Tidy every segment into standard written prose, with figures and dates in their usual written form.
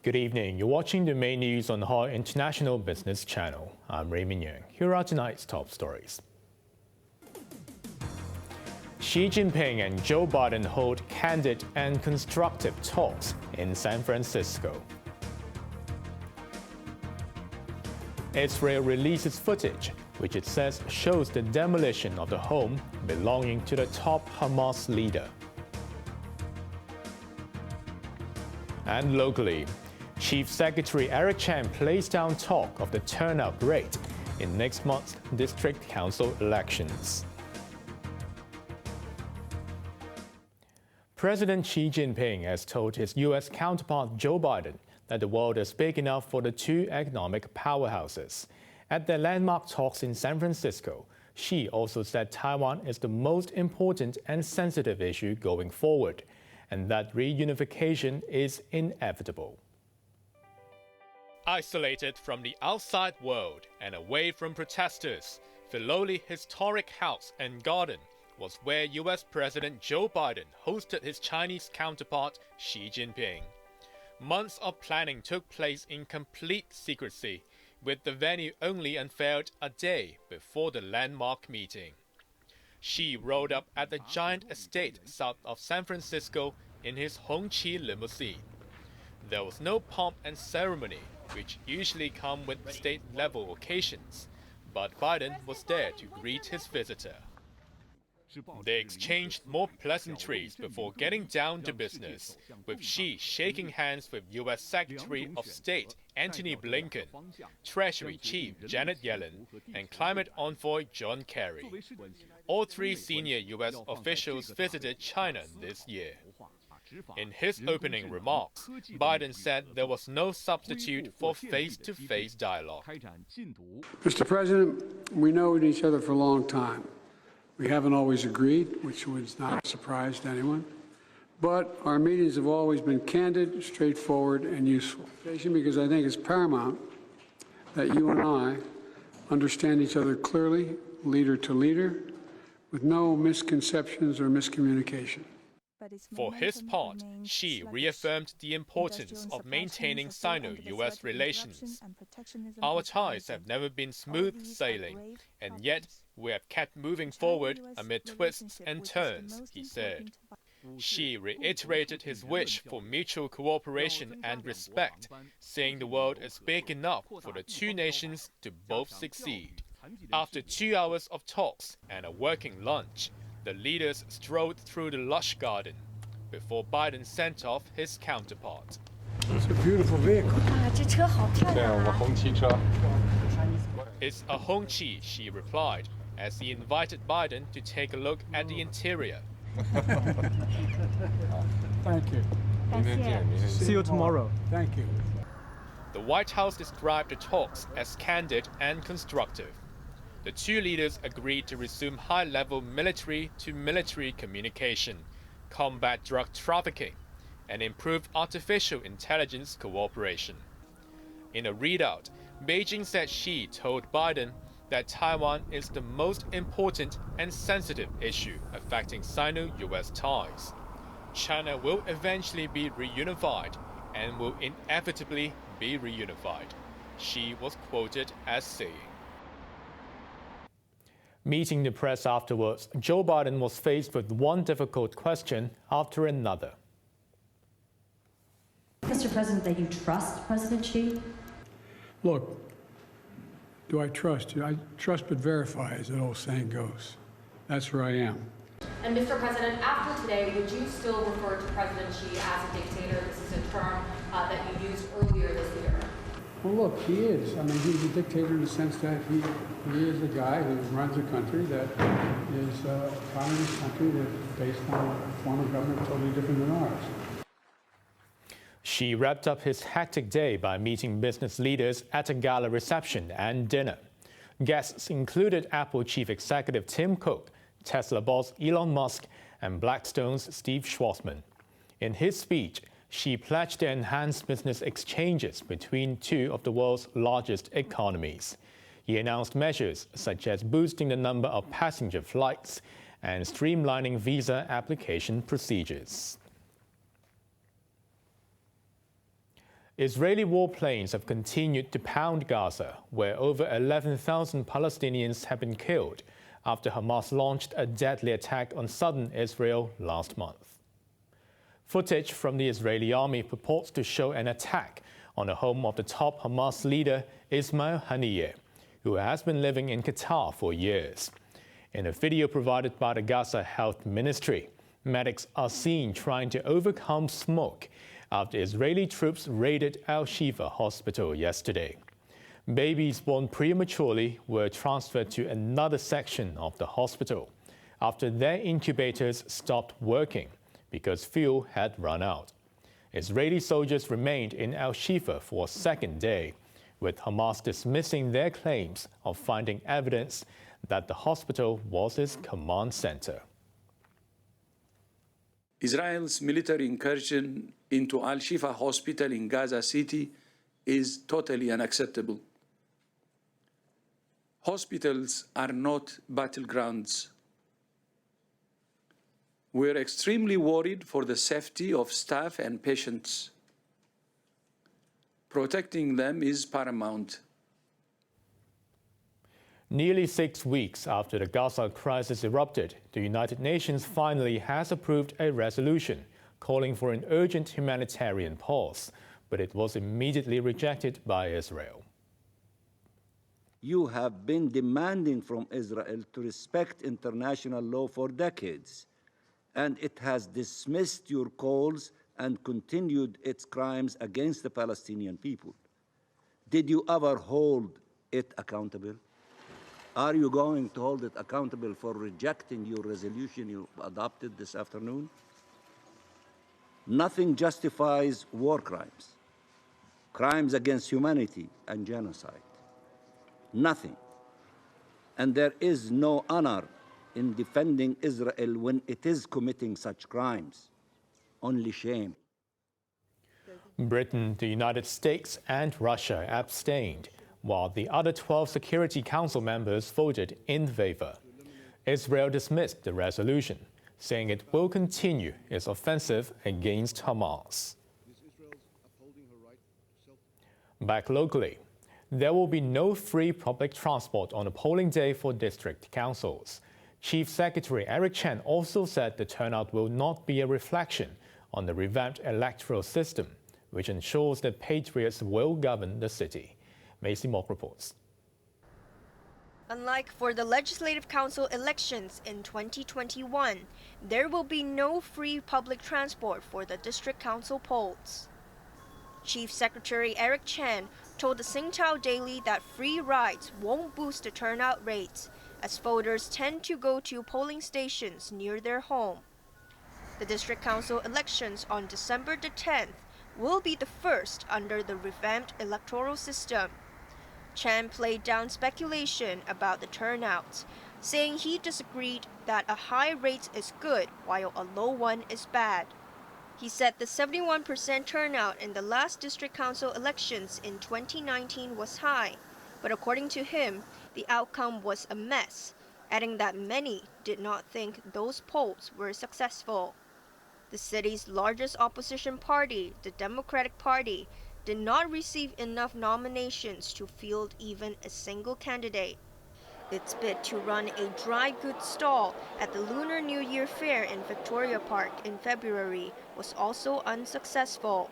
Good evening. You're watching the main news on the HOY International Business Channel. I'm Raymond Yeung. Here are tonight's top stories. Xi Jinping and Joe Biden hold candid and constructive talks in San Francisco. Israel releases footage, which it says shows the demolition of the home belonging to the top Hamas leader. And locally, Chief Secretary Eric Chan plays down talk of the turnout rate in next month's district council elections. President Xi Jinping has told his U.S. counterpart Joe Biden that the world is big enough for the two economic powerhouses. At their landmark talks in San Francisco, Xi also said Taiwan is the most important and sensitive issue going forward, and that reunification is inevitable. Isolated from the outside world and away from protesters, Filoli historic house and garden was where U.S. President Joe Biden hosted his Chinese counterpart Xi Jinping. Months of planning took place in complete secrecy, with the venue only unveiled a day before the landmark meeting. Xi rolled up at the giant estate south of San Francisco in his Hongqi limousine. There was no pomp and ceremony, which usually come with state-level occasions, but Biden was there to greet his visitor. They exchanged more pleasantries before getting down to business, with Xi shaking hands with U.S. Secretary of State Antony Blinken, Treasury Chief Janet Yellen, and climate envoy John Kerry. All three senior U.S. officials visited China this year. In his opening remarks, Biden said there was no substitute for face-to-face dialogue. Mr. President, we know each other for a long time. We haven't always agreed, which was not a surprise to anyone, but our meetings have always been candid, straightforward, and useful. Because I think it's paramount that you and I understand each other clearly, leader to leader, with no misconceptions or miscommunication. For his part, Xi reaffirmed the importance of maintaining Sino-US relations. Our ties have never been smooth sailing, and yet we have kept moving forward amid twists and turns, he said. Xi reiterated his wish for mutual cooperation and respect, saying the world is big enough for the two nations to both succeed. After 2 hours of talks and a working lunch, the leaders strolled through the lush garden before Biden sent off his counterpart. It's a beautiful vehicle. It's a Hongqi, Xi replied, as he invited Biden to take a look at the interior. Thank you. See you tomorrow. Thank you. The White House described the talks as candid and constructive. The two leaders agreed to resume high-level military-to-military communication, combat drug trafficking, and improve artificial intelligence cooperation. In a readout, Beijing said Xi told Biden that Taiwan is the most important and sensitive issue affecting Sino-US ties. China will eventually be reunified and will inevitably be reunified, Xi was quoted as saying. Meeting the press afterwards, Joe Biden was faced with one difficult question after another. Mr. President, that you trust President Xi? Look, do I trust you? I trust but verify, as that old saying goes. That's where I am. And Mr. President, after today, would you still refer to President Xi as a dictator? This is a term that you used earlier this year. Well, look, he is. I mean, he's a dictator in the sense that he is a guy who runs a country that is a communist country that's based on a form of government totally different than ours. Xi wrapped up his hectic day by meeting business leaders at a gala reception and dinner. Guests included Apple chief executive Tim Cook, Tesla boss Elon Musk, and Blackstone's Steve Schwarzman. In his speech, Xi pledged to enhance business exchanges between two of the world's largest economies. He announced measures such as boosting the number of passenger flights and streamlining visa application procedures. Israeli warplanes have continued to pound Gaza, where over 11,000 Palestinians have been killed after Hamas launched a deadly attack on southern Israel last month. Footage from the Israeli army purports to show an attack on the home of the top Hamas leader Ismail Haniyeh, who has been living in Qatar for years. In a video provided by the Gaza Health Ministry, medics are seen trying to overcome smoke after Israeli troops raided Al-Shifa hospital yesterday. Babies born prematurely were transferred to another section of the hospital after their incubators stopped working because fuel had run out. Israeli soldiers remained in Al-Shifa for a second day, with Hamas dismissing their claims of finding evidence that the hospital was its command center. Israel's military incursion into Al-Shifa hospital in Gaza City is totally unacceptable. Hospitals are not battlegrounds. We're extremely worried for the safety of staff and patients. Protecting them is paramount. Nearly 6 weeks after the Gaza crisis erupted, the United Nations finally has approved a resolution calling for an urgent humanitarian pause, but it was immediately rejected by Israel. You have been demanding from Israel to respect international law for decades, and it has dismissed your calls and continued its crimes against the Palestinian people. Did you ever hold it accountable? Are you going to hold it accountable for rejecting your resolution you adopted this afternoon? Nothing justifies war crimes, crimes against humanity and genocide. Nothing. And there is no honor in defending Israel when it is committing such crimes. Only shame. Britain, the United States, and Russia abstained, while the other 12 Security Council members voted in favor. Israel dismissed the resolution, saying it will continue its offensive against Hamas. Back locally, there will be no free public transport on a polling day for district councils. Chief Secretary Eric Chen also said the turnout will not be a reflection on the revamped electoral system, which ensures that patriots will govern the city. Macy Mock reports. Unlike for the Legislative Council elections in 2021, there will be no free public transport for the district council polls. Chief Secretary Eric Chen told the Singtao Daily that free rides won't boost the turnout rates, as voters tend to go to polling stations near their home. The district council elections on December the 10th will be the first under the revamped electoral system. Chen played down speculation about the turnout, saying he disagreed that a high rate is good while a low one is bad. He said the 71% turnout in the last district council elections in 2019 was high, but according to him, the outcome was a mess, adding that many did not think those polls were successful. The city's largest opposition party, the Democratic Party, did not receive enough nominations to field even a single candidate. Its bid to run a dry goods stall at the Lunar New Year Fair in Victoria Park in February was also unsuccessful.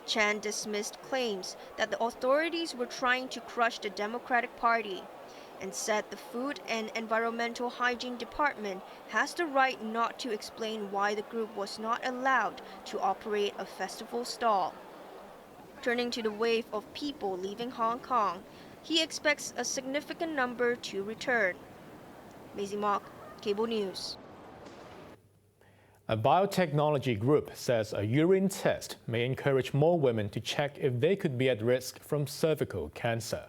Chan dismissed claims that the authorities were trying to crush the Democratic Party and said the Food and Environmental Hygiene Department has the right not to explain why the group was not allowed to operate a festival stall. Turning to the wave of people leaving Hong Kong, he expects a significant number to return. Maisie Mock, Cable News. A biotechnology group says a urine test may encourage more women to check if they could be at risk from cervical cancer.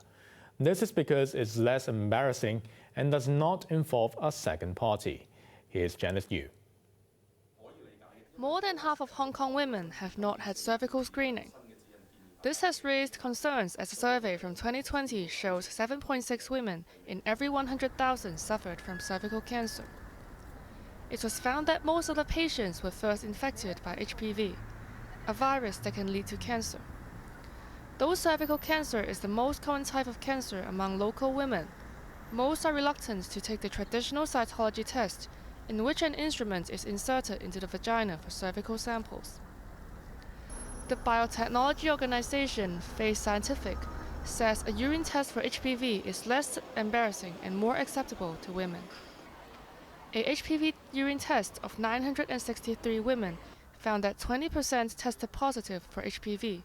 This is because it's less embarrassing and does not involve a second party. Here's Janice Yu. More than half of Hong Kong women have not had cervical screening. This has raised concerns as a survey from 2020 shows 7.6 women in every 100,000 suffered from cervical cancer. It was found that most of the patients were first infected by HPV, a virus that can lead to cancer. Though cervical cancer is the most common type of cancer among local women, most are reluctant to take the traditional cytology test, in which an instrument is inserted into the vagina for cervical samples. The biotechnology organization Face Scientific says a urine test for HPV is less embarrassing and more acceptable to women. A HPV urine test of 963 women found that 20% tested positive for HPV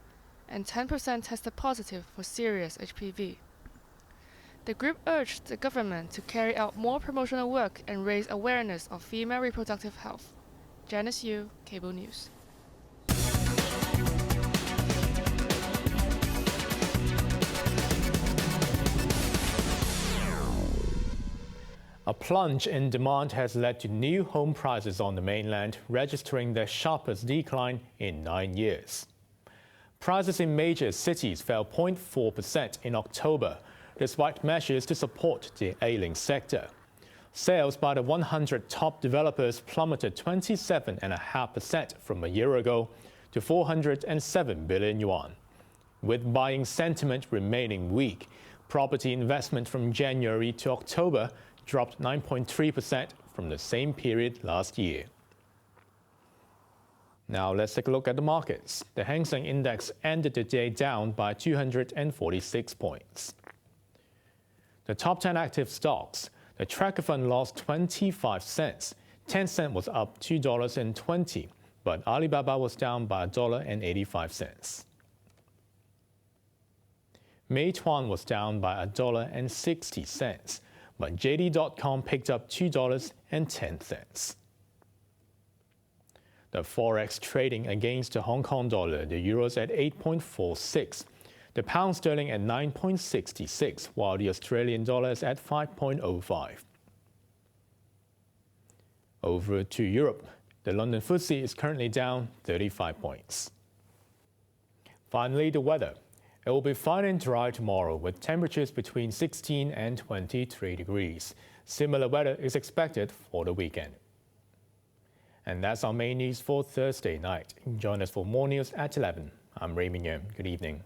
and 10% tested positive for serious HPV. The group urged the government to carry out more promotional work and raise awareness of female reproductive health. Janice Yu, Cable News. A plunge in demand has led to new home prices on the mainland registering their sharpest decline in 9 years. Prices in major cities fell 0.4% in October, despite measures to support the ailing sector. Sales by the 100 top developers plummeted 27.5% from a year ago to 407 billion yuan. With buying sentiment remaining weak, property investment from January to October dropped 9.3% from the same period last year. Now let's take a look at the markets. The Hang Seng Index ended the day down by 246 points. The top 10 active stocks, the tracker fund lost 25 cents. Tencent was up $2.20, but Alibaba was down by $1.85. Meituan was down by $1.60, but JD.com picked up $2.10. The forex trading against the Hong Kong dollar, the euro's at 8.46, the pound sterling at 9.66, while the Australian dollar is at 5.05. Over to Europe, the London FTSE is currently down 35 points. Finally, the weather. It will be fine and dry tomorrow with temperatures between 16 and 23 degrees. Similar weather is expected for the weekend. And that's our main news for Thursday night. Join us for more news at 11. I'm Raymond Yeung. Good evening.